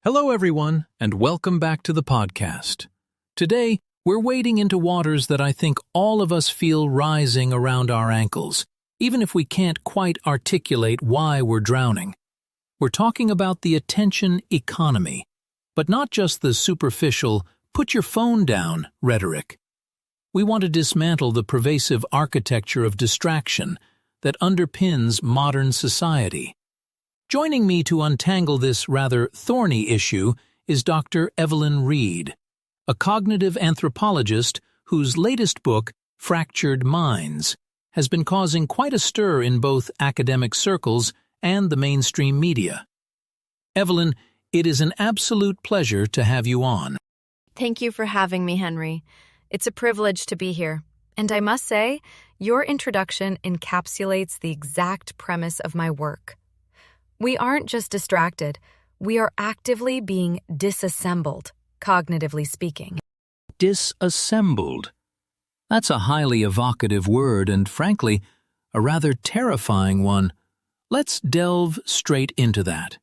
Hello, everyone, and welcome back to the podcast. Today, we're wading into waters that I think all of us feel rising around our ankles, even if we can't quite articulate why we're drowning. We're talking about the attention economy, but not just the superficial, put your phone down rhetoric. We want to dismantle the pervasive architecture of distraction that underpins modern society. Joining me to untangle this rather thorny issue is Dr. Evelyn Reed, a cognitive anthropologist whose latest book, Fractured Minds, has been causing quite a stir in both academic circles and the mainstream media. Evelyn, it is an absolute pleasure to have you on. Thank you for having me, Henry. It's a privilege to be here. And I must say, your introduction encapsulates the exact premise of my work. We aren't just distracted, we are actively being disassembled, cognitively speaking. Disassembled. That's a highly evocative word and, frankly, a rather terrifying one. Let's delve straight into that.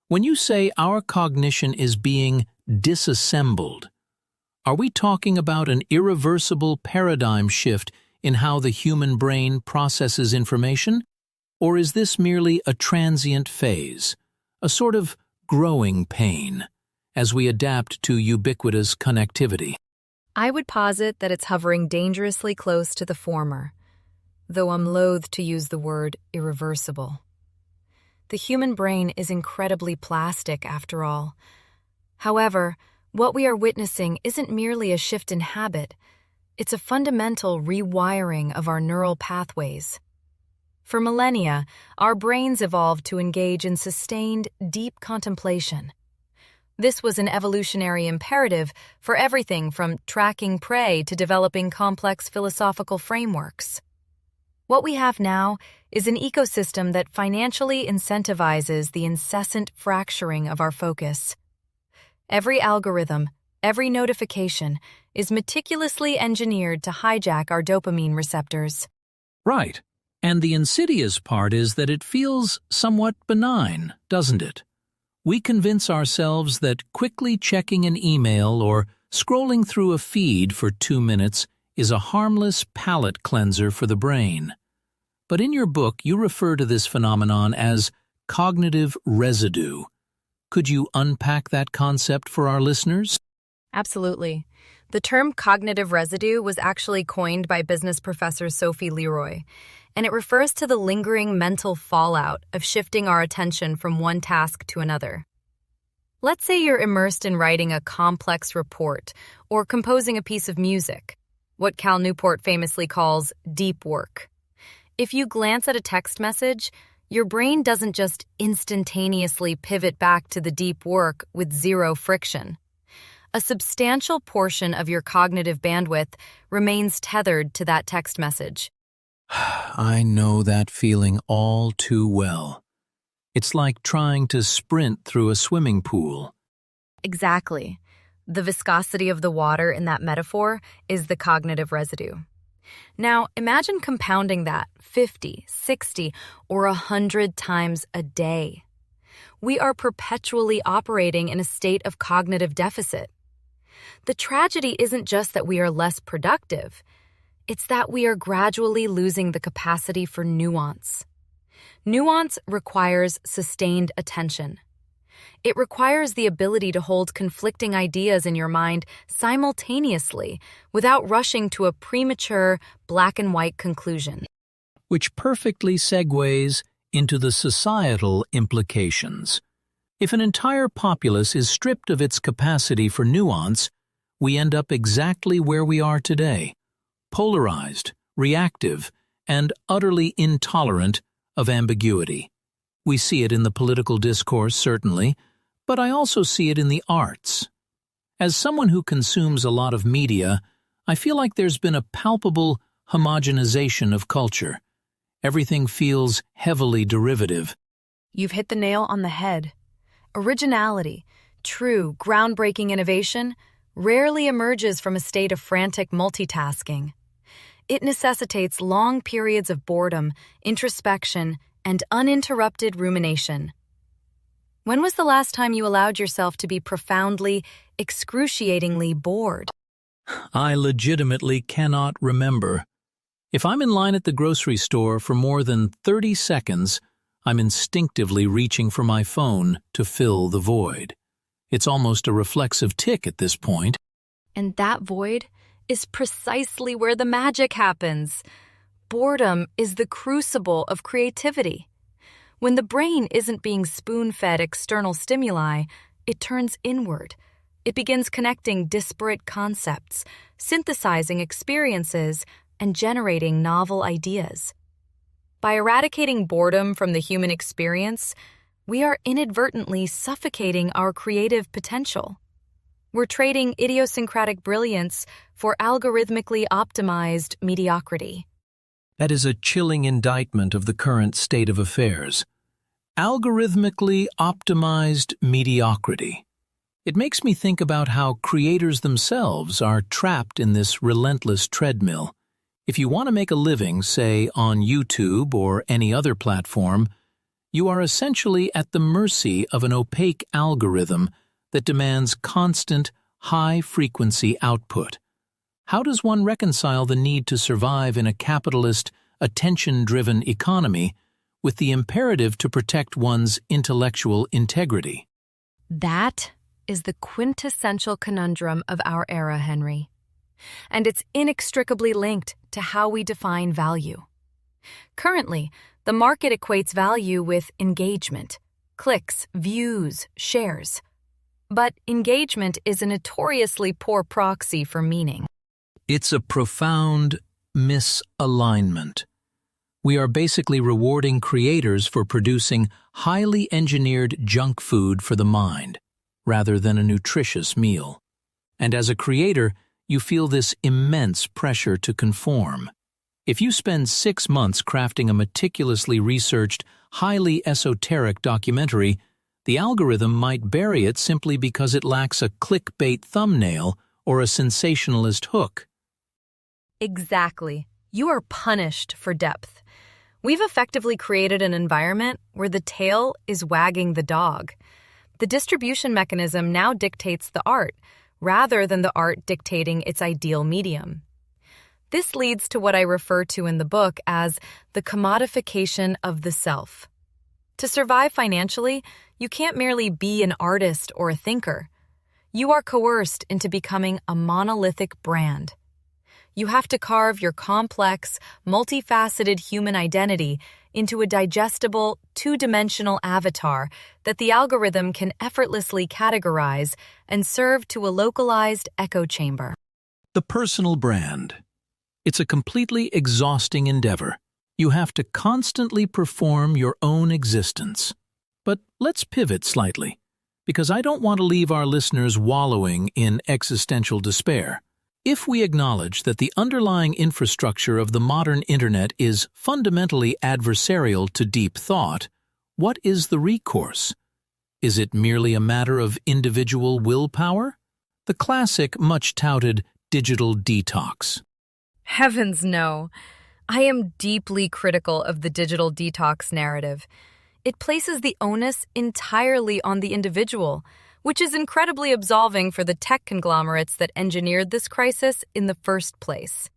When you say our cognition is being disassembled, are we talking about an irreversible paradigm shift in how the human brain processes information? Or is this merely a transient phase, a sort of growing pain, as we adapt to ubiquitous connectivity? I would posit that it's hovering dangerously close to the former, though I'm loath to use the word irreversible. The human brain is incredibly plastic, after all. However, what we are witnessing isn't merely a shift in habit, it's a fundamental rewiring of our neural pathways. For millennia, our brains evolved to engage in sustained, deep contemplation. This was an evolutionary imperative for everything from tracking prey to developing complex philosophical frameworks. What we have now is an ecosystem that financially incentivizes the incessant fracturing of our focus. Every algorithm, every notification, is meticulously engineered to hijack our dopamine receptors. Right. And the insidious part is that it feels somewhat benign, doesn't it? We convince ourselves that quickly checking an email or scrolling through a feed for 2 minutes is a harmless palate cleanser for the brain. But in your book, you refer to this phenomenon as cognitive residue. Could you unpack that concept for our listeners? Absolutely. The term cognitive residue was actually coined by business professor Sophie Leroy, and it refers to the lingering mental fallout of shifting our attention from one task to another. Let's say you're immersed in writing a complex report or composing a piece of music, what Cal Newport famously calls deep work. If you glance at a text message, your brain doesn't just instantaneously pivot back to the deep work with zero friction. A substantial portion of your cognitive bandwidth remains tethered to that text message. I know that feeling all too well. It's like trying to sprint through a swimming pool. Exactly. The viscosity of the water in that metaphor is the cognitive residue. Now, imagine compounding that 50, 60, or 100 times a day. We are perpetually operating in a state of cognitive deficit. The tragedy isn't just that we are less productive. It's that we are gradually losing the capacity for nuance. Nuance requires sustained attention. It requires the ability to hold conflicting ideas in your mind simultaneously without rushing to a premature black and white conclusion. Which perfectly segues into the societal implications. If an entire populace is stripped of its capacity for nuance, we end up exactly where we are today, polarized, reactive, and utterly intolerant of ambiguity. We see it in the political discourse, certainly, but I also see it in the arts. As someone who consumes a lot of media, I feel like there's been a palpable homogenization of culture. Everything feels heavily derivative. You've hit the nail on the head. Originality, true, groundbreaking innovation, rarely emerges from a state of frantic multitasking. It necessitates long periods of boredom, introspection, and uninterrupted rumination. When was the last time you allowed yourself to be profoundly, excruciatingly bored? I legitimately cannot remember. If I'm in line at the grocery store for more than 30 seconds, I'm instinctively reaching for my phone to fill the void. It's almost a reflexive tic at this point. And that void is precisely where the magic happens. Boredom is the crucible of creativity. When the brain isn't being spoon-fed external stimuli, it turns inward. It begins connecting disparate concepts, synthesizing experiences, and generating novel ideas. By eradicating boredom from the human experience, we are inadvertently suffocating our creative potential. We're trading idiosyncratic brilliance for algorithmically optimized mediocrity. That is a chilling indictment of the current state of affairs. Algorithmically optimized mediocrity. It makes me think about how creators themselves are trapped in this relentless treadmill. If you want to make a living, say, on YouTube or any other platform, you are essentially at the mercy of an opaque algorithm that demands constant, high-frequency output. How does one reconcile the need to survive in a capitalist, attention-driven economy with the imperative to protect one's intellectual integrity? That is the quintessential conundrum of our era, Henry. And it's inextricably linked to how we define value. Currently, the market equates value with engagement, clicks, views, shares. But engagement is a notoriously poor proxy for meaning. It's a profound misalignment. We are basically rewarding creators for producing highly engineered junk food for the mind, rather than a nutritious meal. And as a creator, you feel this immense pressure to conform. If you spend 6 months crafting a meticulously researched, highly esoteric documentary, the algorithm might bury it simply because it lacks a clickbait thumbnail or a sensationalist hook. Exactly. You are punished for depth. We've effectively created an environment where the tail is wagging the dog. The distribution mechanism now dictates the art, rather than the art dictating its ideal medium. This leads to what I refer to in the book as the commodification of the self. To survive financially, you can't merely be an artist or a thinker. You are coerced into becoming a monolithic brand. You have to carve your complex, multifaceted human identity into a digestible, two-dimensional avatar that the algorithm can effortlessly categorize and serve to a localized echo chamber. The personal brand. It's a completely exhausting endeavor. You have to constantly perform your own existence. But let's pivot slightly, because I don't want to leave our listeners wallowing in existential despair. If we acknowledge that the underlying infrastructure of the modern internet is fundamentally adversarial to deep thought, what is the recourse? Is it merely a matter of individual willpower? The classic, much-touted digital detox. Heavens no. I am deeply critical of the digital detox narrative. It places the onus entirely on the individual, which is incredibly absolving for the tech conglomerates that engineered this crisis in the first place.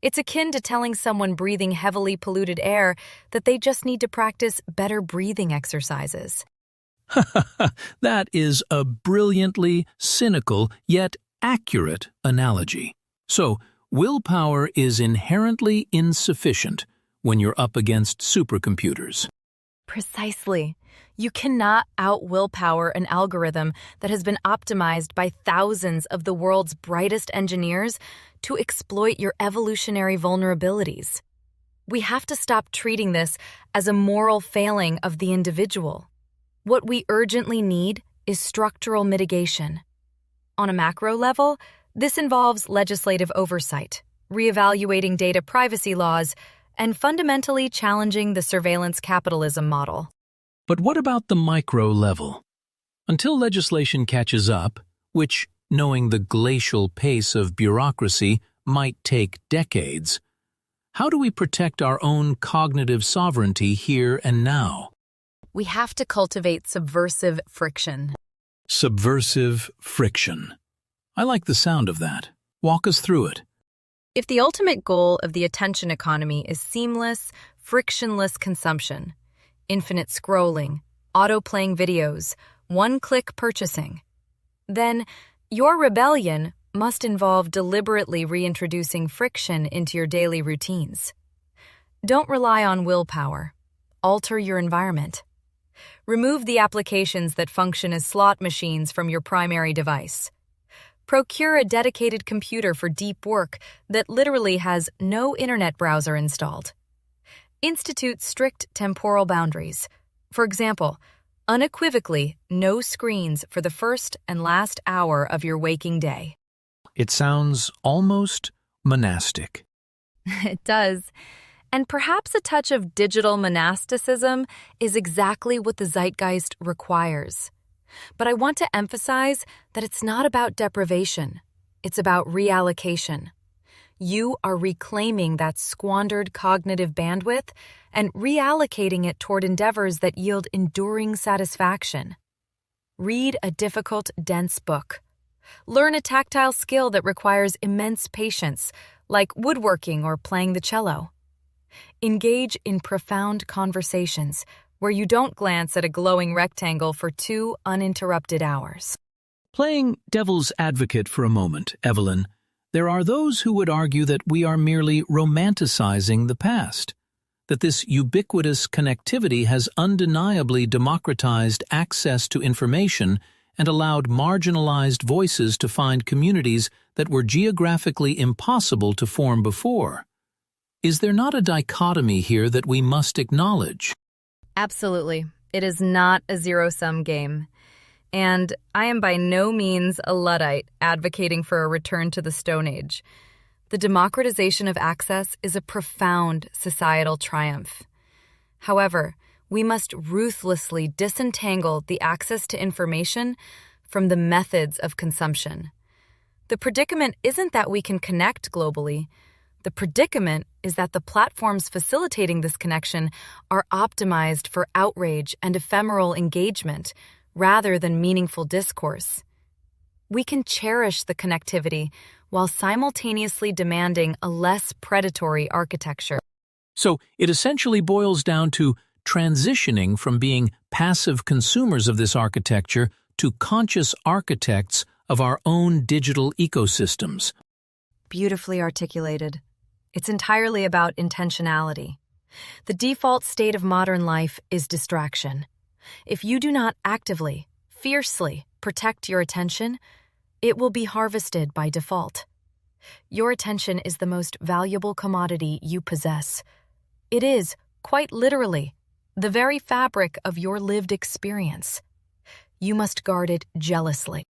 It's akin to telling someone breathing heavily polluted air that they just need to practice better breathing exercises. That is a brilliantly cynical yet accurate analogy. So, willpower is inherently insufficient when you're up against supercomputers. Precisely. You cannot out-willpower an algorithm that has been optimized by thousands of the world's brightest engineers to exploit your evolutionary vulnerabilities. We have to stop treating this as a moral failing of the individual. What we urgently need is structural mitigation. On a macro level, this involves legislative oversight, reevaluating data privacy laws, and fundamentally challenging the surveillance capitalism model. But what about the micro level? Until legislation catches up, which, knowing the glacial pace of bureaucracy, might take decades, how do we protect our own cognitive sovereignty here and now? We have to cultivate subversive friction. Subversive friction. I like the sound of that. Walk us through it. If the ultimate goal of the attention economy is seamless, frictionless consumption, infinite scrolling, auto-playing videos, one-click purchasing, then your rebellion must involve deliberately reintroducing friction into your daily routines. Don't rely on willpower. Alter your environment. Remove the applications that function as slot machines from your primary device. Procure a dedicated computer for deep work that literally has no internet browser installed. Institute strict temporal boundaries. For example, unequivocally no screens for the first and last hour of your waking day. It sounds almost monastic. It does. And perhaps a touch of digital monasticism is exactly what the zeitgeist requires. But I want to emphasize that it's not about deprivation. It's about reallocation. You are reclaiming that squandered cognitive bandwidth and reallocating it toward endeavors that yield enduring satisfaction. Read a difficult, dense book. Learn a tactile skill that requires immense patience, like woodworking or playing the cello. Engage in profound conversations where you don't glance at a glowing rectangle for 2 uninterrupted hours. Playing devil's advocate for a moment, Evelyn, there are those who would argue that we are merely romanticizing the past, that this ubiquitous connectivity has undeniably democratized access to information and allowed marginalized voices to find communities that were geographically impossible to form before. Is there not a dichotomy here that we must acknowledge? Absolutely. It is not a zero-sum game. And I am by no means a Luddite advocating for a return to the Stone Age. The democratization of access is a profound societal triumph. However, we must ruthlessly disentangle the access to information from the methods of consumption. The predicament isn't that we can connect globally. The predicament is that the platforms facilitating this connection are optimized for outrage and ephemeral engagement rather than meaningful discourse. We can cherish the connectivity while simultaneously demanding a less predatory architecture. So it essentially boils down to transitioning from being passive consumers of this architecture to conscious architects of our own digital ecosystems. Beautifully articulated. It's entirely about intentionality. The default state of modern life is distraction. If you do not actively, fiercely protect your attention, it will be harvested by default. Your attention is the most valuable commodity you possess. It is, quite literally, the very fabric of your lived experience. You must guard it jealously.